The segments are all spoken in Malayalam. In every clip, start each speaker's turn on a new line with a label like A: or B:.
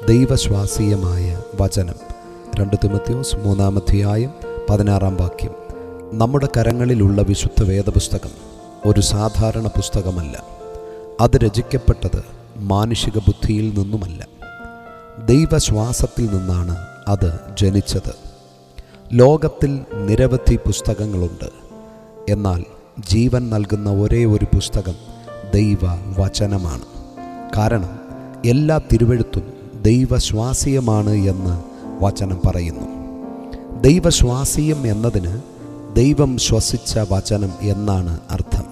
A: ദൈവശ്വാസീയമായ വചനം 2 തിമോഥെയോസ് 3:16 നമ്മുടെ കരങ്ങളിലുള്ള വിശുദ്ധ വേദപുസ്തകം ഒരു സാധാരണ പുസ്തകമല്ല. അത് രചിക്കപ്പെട്ടത് മാനുഷിക ബുദ്ധിയിൽ നിന്നുമല്ല, ദൈവശ്വാസത്തിൽ നിന്നാണ് അത് ജനിച്ചത്. ലോകത്തിൽ നിരവധി പുസ്തകങ്ങളുണ്ട്, എന്നാൽ ജീവൻ നൽകുന്ന ഒരേ ഒരു പുസ്തകം ദൈവവചനമാണ്. കാരണം എല്ലാ തിരുവെഴുത്തും ദൈവശ്വാസീയമാണ് എന്ന് വചനം പറയുന്നു. ദൈവശ്വാസീയം എന്നതിന് ദൈവം ശ്വസിച്ച വചനം എന്നാണ് അർത്ഥം.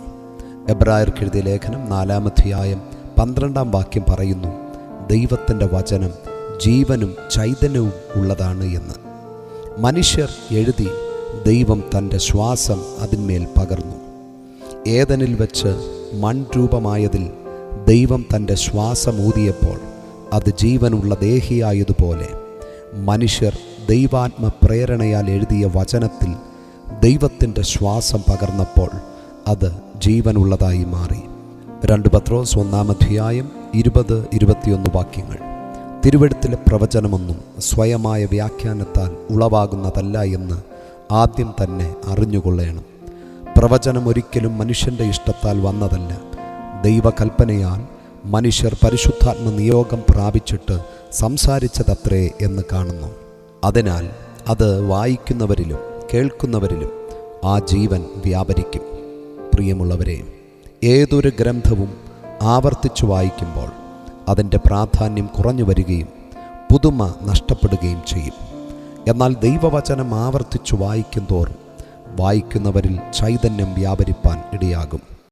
A: എബ്രായർക്ക് എഴുതിയ ലേഖനം 4:12 പറയുന്നു, ദൈവത്തിൻ്റെ വചനം ജീവനും ചൈതന്യവും ഉള്ളതാണ് എന്ന്. മനുഷ്യർ എഴുതി ദൈവം തൻ്റെ ശ്വാസം അതിന്മേൽ പകർന്നു. ഏദനിൽ വെച്ച് മൺരൂപമായതിൽ ദൈവം തൻ്റെ ശ്വാസം ഊതിയപ്പോൾ അത് ജീവനുള്ള ദേഹിയായതുപോലെ മനുഷ്യർ ദൈവാത്മ പ്രേരണയാൽ എഴുതിയ വചനത്തിൽ ദൈവത്തിൻ്റെ ശ്വാസം പകർന്നപ്പോൾ അത് ജീവനുള്ളതായി മാറി. 2 പത്രോസ് 1:20-21 തിരുവെഴുത്തിലെ പ്രവചനമൊന്നും സ്വയമായ വ്യാഖ്യാനത്താൽ ഉളവാകുന്നതല്ല എന്ന് ആദ്യം തന്നെ അറിഞ്ഞുകൊള്ളണം. പ്രവചനം ഒരിക്കലും മനുഷ്യൻ്റെ ഇഷ്ടത്താൽ വന്നതല്ല. ദൈവകൽപ്പനയാൽ മനുഷ്യർ പരിശുദ്ധാത്മ നിയോഗം പ്രാപിച്ചിട്ട് സംസാരിച്ചതത്രേ എന്ന് കാണുന്നു. അതിനാൽ അത് വായിക്കുന്നവരിലും കേൾക്കുന്നവരിലും ആ ജീവൻ വ്യാപരിക്കും. പ്രിയമുള്ളവരെ, ഏതൊരു ഗ്രന്ഥവും ആവർത്തിച്ചു വായിക്കുമ്പോൾ അതിൻ്റെ പ്രാധാന്യം കുറഞ്ഞു വരികയും പുതുമ നഷ്ടപ്പെടുകയും ചെയ്യും. എന്നാൽ ദൈവവചനം ആവർത്തിച്ചു വായിക്കും തോറും വായിക്കുന്നവരിൽ ചൈതന്യം വ്യാപരിപ്പാൻ ഇടയാകും.